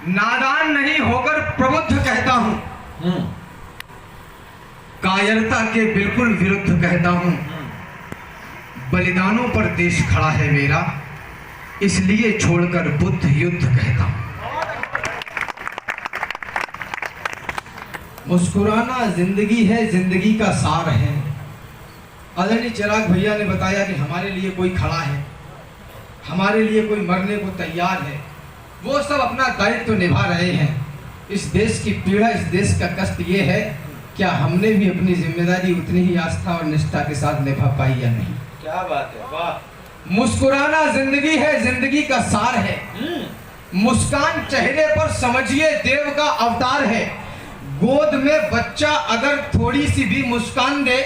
नादान नहीं होकर प्रबुद्ध कहता हूं, कायरता के बिल्कुल विरुद्ध कहता हूं। बलिदानों पर देश खड़ा है मेरा, इसलिए छोड़कर बुद्ध युद्ध कहता हूं। मुस्कुराना जिंदगी है, जिंदगी का सार है। आदरणीय चिराग भैया ने बताया कि हमारे लिए कोई खड़ा है, हमारे लिए कोई मरने को तैयार है। वो सब अपना दायित्व निभा रहे हैं। इस देश की पीड़ा, इस देश का कष्ट ये है, क्या हमने भी अपनी जिम्मेदारी उतनी ही आस्था और निष्ठा के साथ निभा पाई या नहीं? क्या बात है, वाह। मुस्कुराना जिंदगी है, जिंदगी का सार है। मुस्कान चेहरे पर समझिए देव का अवतार है। गोद में बच्चा अगर थोड़ी सी भी मुस्कान दे,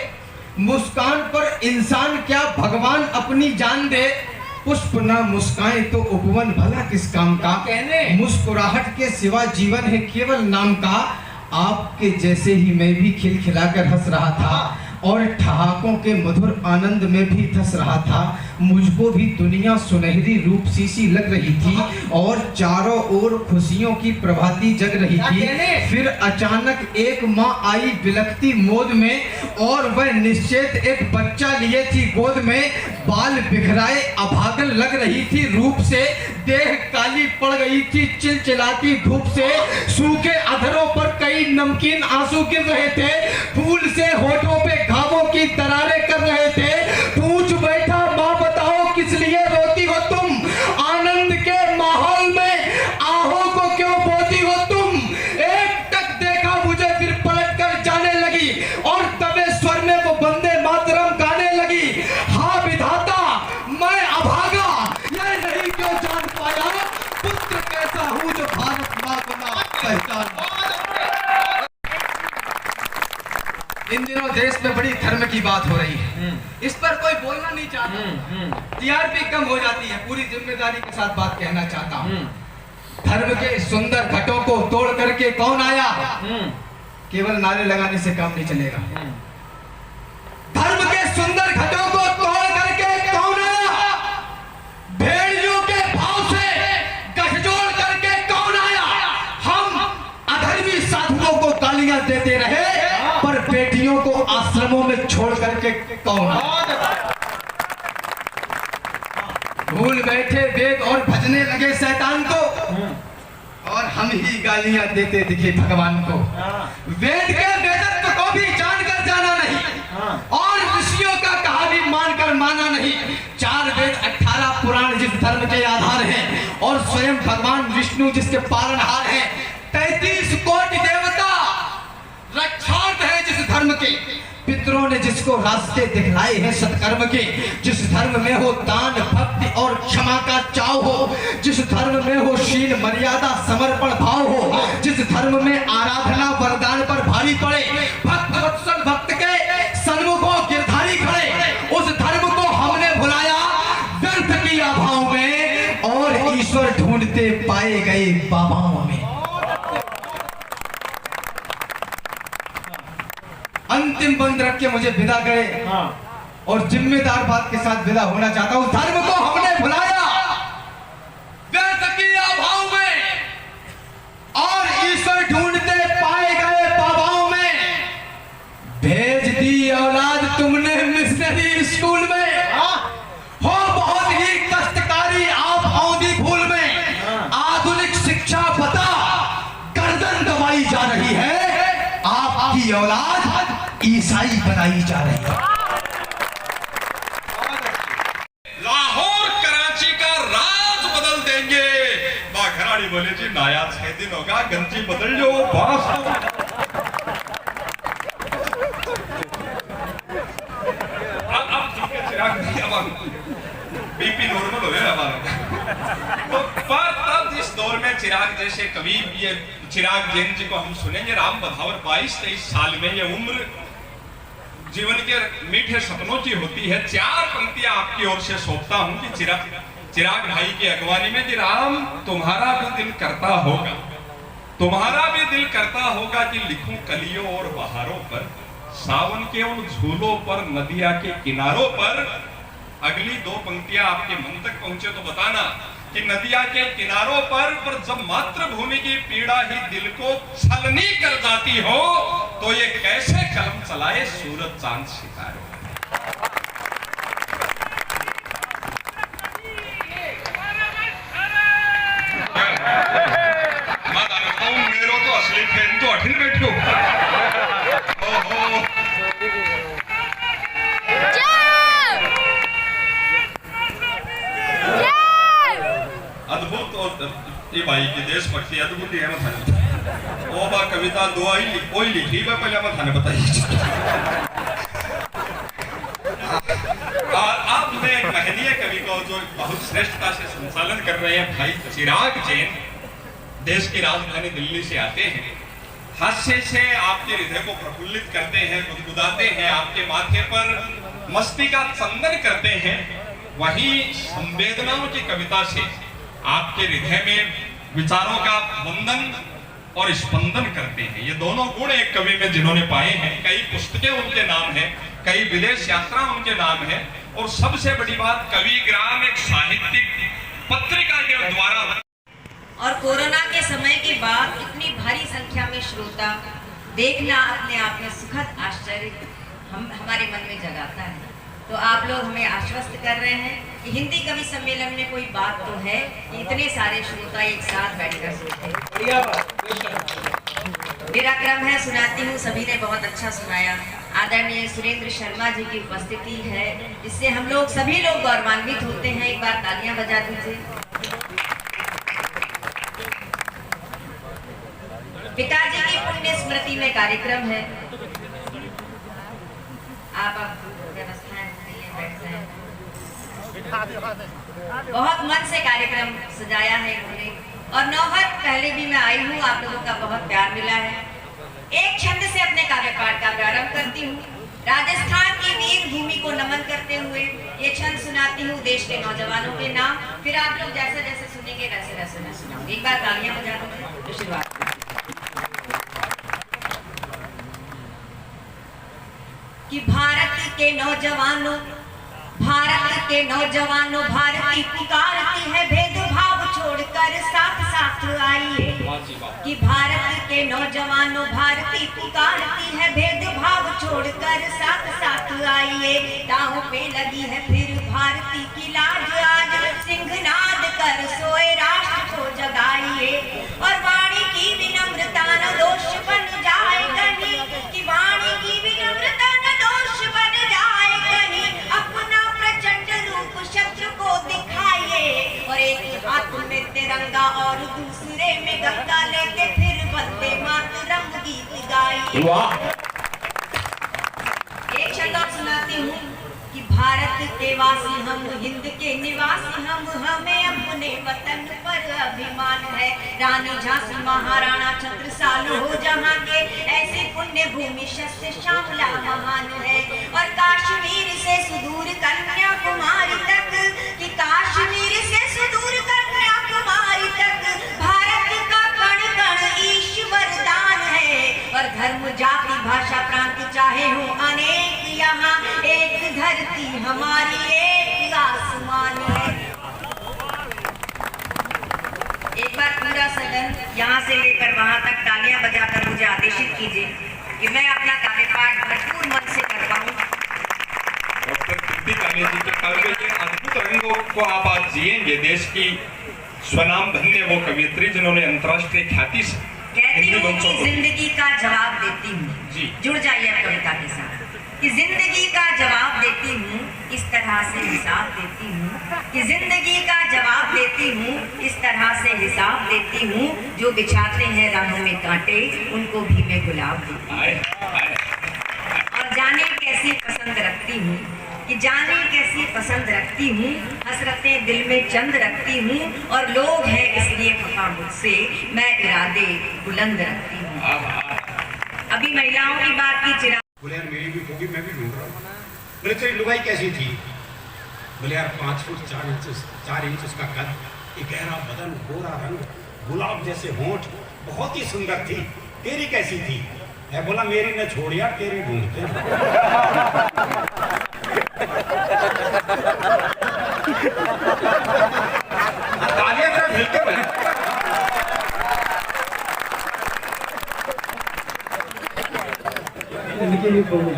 मुस्कान पर इंसान क्या भगवान अपनी जान दे। पुष्प ना मुस्काए तो उपवन भला किस काम का, मुस्कुराहट के सिवा जीवन है केवल नाम का। आपके जैसे ही मैं भी खिलखिलाकर हंस रहा था और ठहाकों के मधुर आनंद में भी धस रहा था। मुझको भी दुनिया सुनहरी रूप सी लग रही थी और चारों ओर खुशियों की प्रभाती जग रही थी। फिर अचानक एक माँ आई बिलखती मोद में और वह निश्चित एक बच्चा लिए थी गोद में। बाल बिखराए अभागन लग रही थी रूप से, देह काली पड़ गई थी चिलचिलाती धूप से। सूखे अधरों पर कई नमकीन आंसू गिर रहे थे, फूल से होठों पे घावों की दरारें कर रहे थे। पूछ बैठा माँ बताओ किस लिए रोती हो तुम, आनंद के माहौल में आहों को क्यों बोती हो तुम। एक टक देखा मुझे फिर पलट कर जाने लगी और तबे स्वर में वो वंदे मातरम गाने लगी। हाँ विधाता मैं अभागा, ये नहीं क्यों जान पाया पुत्र कैसा हूँ जो भारत माँ को ना पहचान। इन दिनों देश में बड़ी धर्म की बात हो रही है, इस पर कोई बोलना नहीं चाहता। टीआरपी कम हो जाती है। पूरी जिम्मेदारी के साथ बात कहना चाहता हूँ। धर्म के सुंदर घटों को तोड़ करके कौन आया? केवल नारे लगाने से काम नहीं चलेगा। धर्म के सुंदर घटों को तोड़ करके कौन आया? भेड़ियों के भाव से गठजोड़ करके कौन आया? हम अधर्मी साधुओं को गालियां देते रहे पर बेटियों को आश्रमों में छोड़ करके कौन आया? भूल बैठे वेद और भजने लगे शैतान को और हम ही गालियां देते दिखे भगवान को। वेद के वेदत्व को भी जानकर जाना नहीं और ऋषियों का कहा भी मानकर माना नहीं। 4 वेद 18 पुराण जिस धर्म के आधार हैं और स्वयं भगवान विष्णु जिसके पालनहार हैं। 33 कोटि देवता रक्षार्थ है जिस धर्म के। पितरों ने जिसको रास्ते दिखलाए हैं सत्कर्म के। जिस धर्म में हो दान भक्ति और क्षमा का चाव हो, जिस धर्म में हो शील मर्यादा समर्पण भाव हो, जिस धर्म में आराधना वरदान पर भारी पड़े, भक्त वत्सल भक्त के सन्मुखों गिरधारी खड़े, उस धर्म को हमने भुलाया व्यर्थ की अभाव में और ईश्वर ढूंढते पाए गए बाबाओं में। अंतिम बंद रख के मुझे विदा करे और जिम्मेदार बात के साथ विदा होना चाहता हूं। धर्म को हमने भुलाया व्यर्थ की अभाव में और ईश्वर ढूंढते पाए गए बाबाओं में। भेज दी औलाद तुमने मिशनरी स्कूल में, हो बहुत ही कष्टकारी आप औंधी भूल में। आधुनिक शिक्षा बता गर्दन दबाई जा रही है, आपकी औलाद ईसाई बनाई जा रही है। लाहौर कराची का राज बदल देंगे। बाघराड़ी बोले जी नया 6 दिन होगा, गंजी बदल जो बास। अब ठीक है चिराग नहीं, अब बीपी नॉर्मल हो गया हमारा। तो पर तब जिस दौर में चिराग जैसे कवि, ये चिराग जैन जी को हम सुनेंगे, राम बधावर 22-23 साल में, ये उम्र जीवन के मीठे सपनों की होती है। 4 पंक्तियां आपकी ओर से सौंपता हूं कि चिराग भाई की अगवानी में कि राम तुम्हारा भी दिल करता होगा, तुम्हारा भी दिल करता होगा कि लिखूं कलियों और बहारों पर, सावन के उन झूलों पर, नदिया के किनारों पर। अगली 2 पंक्तियां आपके मन तक पहुंचे तो बताना। कि नदिया के किनारों पर जब मातृभूमि की पीड़ा ही दिल को छलनी कर जाती हो तो ये कैसे कलम चलाए सूरज चांद सितारे। मेरो तो असली फैन तो अठिन बैठो। ओहो अद्भुत और ये भाई की देशभक्ति अद्भुत है ना थाने। ओ बा कविता दो ही लिखी बा पहले मैं थाने बताइए। आप में महनीय कवि को जो बहुत श्रेष्ठता से संचालन कर रहे हैं भाई चिराग जैन, देश की राजधानी दिल्ली से आते हैं। हास्य से आपके हृदय को प्रफुल्लित करते हैं, गुदगुदाते हैं, आपके माथे पर मस्ती का चंदन करते हैं। वहीं संवेदनाओं की कविता से आपके हृदय में विचारों का बंधन और स्पंदन करते हैं। ये दोनों गुण एक कवि में जिन्होंने पाए हैं, कई पुस्तकें उनके नाम है, कई विदेश यात्रा उनके नाम है, और सबसे बड़ी बात कविग्राम एक साहित्यिक पत्रिका के द्वारा। और कोरोना के समय के बाद इतनी भारी संख्या में श्रोता देखना अपने आप में सुखद आश्चर्य हमारे मन में जगाता है। तो आप लोग हमें आश्वस्त कर रहे हैं कि हिंदी कवि सम्मेलन में कोई बात तो है कि इतने सारे श्रोता एक साथ बैठकर सुनते हैं। मेरा क्रम है, सुनाती हूँ। सभी ने बहुत अच्छा सुनाया। आदरणीय सुरेंद्र शर्मा जी की उपस्थिति है, जिससे हम लोग सभी लोग गौरवान्वित होते हैं। एक बार तालियां बजा दीजिए। पिताजी की पुण्य स्मृति में कार्यक्रम है। आप व्यवस्थाएं बैठ जाएं। बहुत मन से कार्यक्रम सजाया है इन्होंने, और नौहर पहले भी मैं आई हूँ, आप लोगों का बहुत प्यार मिला है। एक छंद से अपने कार्यपाठ का प्रारंभ करती हूँ। राजस्थान की वीर भूमि को नमन करते हुए ये छंद सुनाती हूँ देश के नौजवानों के नाम। फिर आप लोग जैसे जैसे सुनेंगे वैसे वैसे मैं सुनाऊंगी। एक बार तालियां बजा दीजिए तो शुरुआत। कि भारत के नौजवानों भारत की पुकारती है, भेदभाव छोड़कर साथ साथ आइए। कि भारत के नौजवानों भारती पुकारती है, भेदभाव छोड़कर साथ साथ आइए। दांव पे लगी है फिर भारती की लाज, आज सिंहनाद कर सोए राष्ट्र को जगाइए। और वाणी की विनम्रता न दोष बन जाए कहीं, कि वाणी की विनम्रता न दोष बन जाए कहीं। अपना प्रचंड रूप शत्रु को दिखाइए, और एक हाथ में तिरंगा और दूसरे में गंगा लेके फिर वंदे मातरम गीत गाइए। एक छंद और सुनाती हूँ कि भारत के वासी हम, हिंद के निवासी हम, हमें अपने वतन पर अभिमान है। रानी झांसी महाराणा छत्रसाल हो जहाँ के, ऐसे पुण्य भूमि शस्त्र श्यामला महान है। और कश्मीर से सुदूर कन्याकुमारी तक, कि कश्मीर से सुदूर कन्याकुमारी तक भारत का कण कण ईश्वर दान है। और धर्म जाति भाषा प्रांत चाहे हो अनेक, यहाँ एक धरती हमारी एक आसमान है। एक बार पूरा सदन यहाँ से लेकर वहां तक तालियां बजाकर मुझे आदेशित कीजिए कि मैं अपना कार्यपाठ भरपूर मन से कर पाऊं। डॉक्टर कीर्ति काले जी के काव्य के अद्भुत रंगों को आप आज जिएंगे। देश की स्वनाम धन्य वो कवियत्री जिन्होंने अंतर्राष्ट्रीय ख्याति से कहती हूँ कि जिंदगी का जवाब देती हूँ जी, जुड़ जाइए कविता के साथ। कि जिंदगी का जवाब देती हूँ, इस तरह से हिसाब देती हूँ। कि जिंदगी का जवाब देती हूँ, इस तरह से हिसाब देती हूँ। जो बिछाते हैं राहों में कांटे, उनको भी मैं गुलाब देती हूँ। और जाने कैसी पसंद रखती हूँ, कि जाने कैसी पसंद रखती हूँ। हसरतें दिल में चंद रखती हूँ, और लोग हैं इसलिए खफा मुझसे, मैं इरादे बुलंद रखती हूँ। अभी महिलाओं की बात की। चिराग बोले यार मेरी भी होगी, मैं भी ढूंढ रहा हूँ। बोले तेरी लुगाई कैसी थी? बोले यार 5 फुट 4 इंच उसका कद, एक गहरा बदन, गोरा रंग, गुलाब जैसे होंठ, बहुत ही सुंदर थी। तेरी कैसी थी? है बोला मेरी न छोड़ यार, तेरी ढूंढते हैं। इनके लिए बोलो।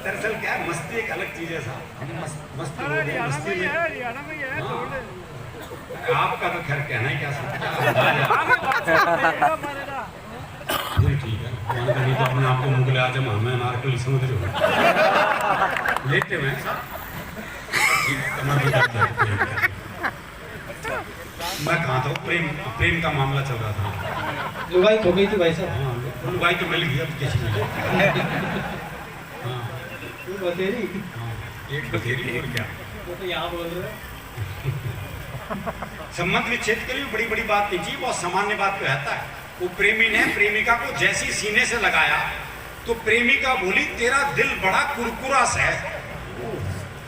दरअसल क्या है, मस्ती एक अलग चीज है साहब। हम मस्ती में हाँ। आपका तो खैर कहना ही क्या सकता है। ठीक है, नहीं तो अपने आप को मुगल आजम हमें नारकली समझ रहे हो। लेटे हुए हैं साहब, कमर में दर्द है। मैं कहाँ था, प्रेम का मामला चल रहा था। लुगाई हो गई थी भाई साहब। हाँ, लुगाई तो मिल गई, अब किसी मिले। हाँ, बतेरी हाँ, एक बथेरी और क्या। वो तो यहाँ बोल रहे हैं। संबंध विच्छेद के लिए बड़ी बड़ी बात नहीं चाहिए, बहुत सामान्य बात पे रहता है। वो प्रेमी ने प्रेमिका को जैसी सीने से लगाया तो प्रेमिका बोली, तेरा दिल बड़ा कुरकुरा सा है।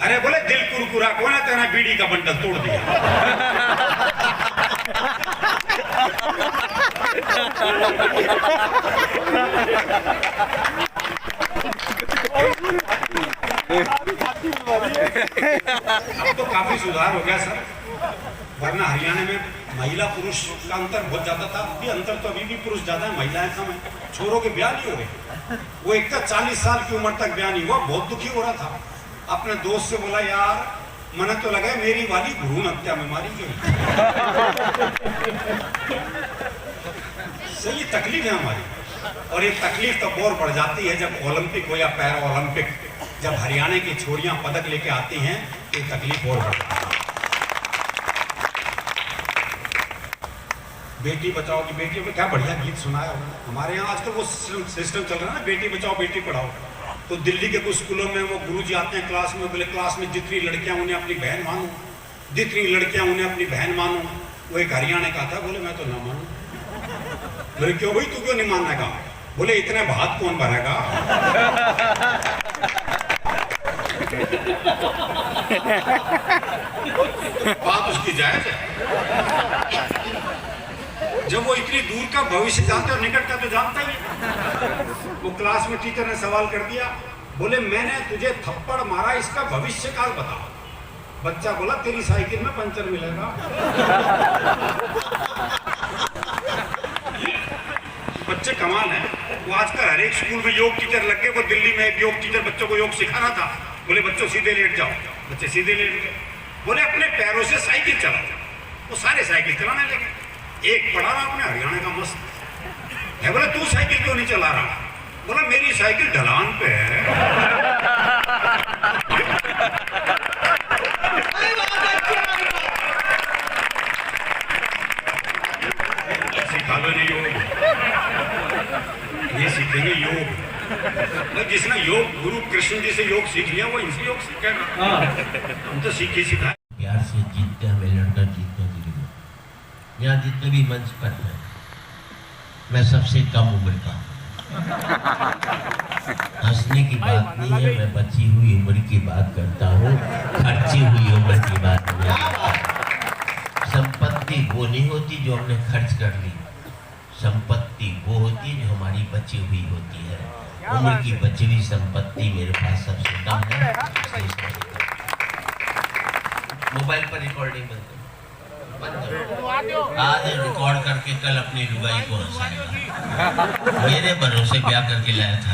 अरे बोले, दिल कुरकुरा कौन है, तेरा बीड़ी का बंडल तोड़ दिया। अब तो काफी सुधार हो गया सर, वरना हरियाणा में महिला पुरुष का अंतर बहुत ज्यादा था। अभी अंतर तो अभी भी पुरुष ज्यादा है, महिलाएं कम है। छोरों के ब्याह नहीं हो रहे। वो एक तो 40 साल की उम्र तक ब्याह नहीं हुआ, बहुत दुखी हो रहा था। अपने दोस्त से बोला, यार मने तो लगा मेरी वाली भ्रूण हत्या में मारी गई। सही तकलीफ है हमारी, और ये तकलीफ तो और बढ़ जाती है जब ओलंपिक हो या पैरा ओलंपिक, जब हरियाणा की छोरियां पदक लेके आती हैं, ये तकलीफ और बढ़ती है। बेटी बचाओ की बेटियों में क्या बढ़िया गीत सुनाया उन्होंने। हमारे यहाँ आजकल वो सिस्टम चल रहा है ना, बेटी बचाओ बेटी पढ़ाओ। तो दिल्ली के कुछ स्कूलों में वो गुरुजी आते हैं क्लास में, बोले क्लास में जितनी लड़कियां उन्हें अपनी बहन मानो, जितनी लड़कियां उन्हें अपनी बहन मानो। वो एक हरियाणा का था, बोले मैं तो ना मानू। बोले क्यों भाई, तू क्यों नहीं मानने का? बोले इतने भात कौन भरेगा। बात उसकी जायज है। जब वो इतनी दूर का भविष्य जानता है, निकट का तो जानता ही है। वो क्लास में टीचर ने सवाल कर दिया, बोले मैंने तुझे थप्पड़ मारा, इसका भविष्य काल बता। बच्चा बोला, तेरी साइकिल में पंचर मिलेगा। बच्चे कमाल है। वो आजकल हर एक स्कूल में योग टीचर लग गए। वो दिल्ली में एक योग टीचर बच्चों को योग सिखा रहा था। बोले बच्चों सीधे लेट जाओ, बच्चे सीधे लेट गए। बोले अपने पैरों से साइकिल चलाओ। वो सारे साइकिल चलाने लगे। एक पढ़ा रहा अपने हरियाणा का मस्त है, बोले तू साइकिल क्यों नहीं चला रहा? बोला मेरी साइकिल ढलान पे है। सिखा लो नहीं योग, ये सीखेंगे योग। जिसने योग गुरु कृष्ण जी से योग सीख लिया, वो इनसे योग सीखेगा। हम तो सीखे सिखा। प्यार से जीतते हमें लड़कर जीतने के लिए। यहाँ जितने भी मंच पर हैं, मैं सबसे कम उम्र का। हंसने की बात नहीं है, मैं बची हुई उम्र की बात करता हूँ, खर्ची हुई उम्र की बात नहीं। संपत्ति वो नहीं होती जो हमने खर्च कर ली, संपत्ति वो होती है जो हमारी बची हुई होती है। उम्र की बची हुई संपत्ति मेरे पास सबसे कम है। मोबाइल पर रिकॉर्डिंग बंद करो, आज रिकॉर्ड करके कल अपनी लुगाई को हंसाएगा। मेरे भरोसे ब्याह करके लाया था।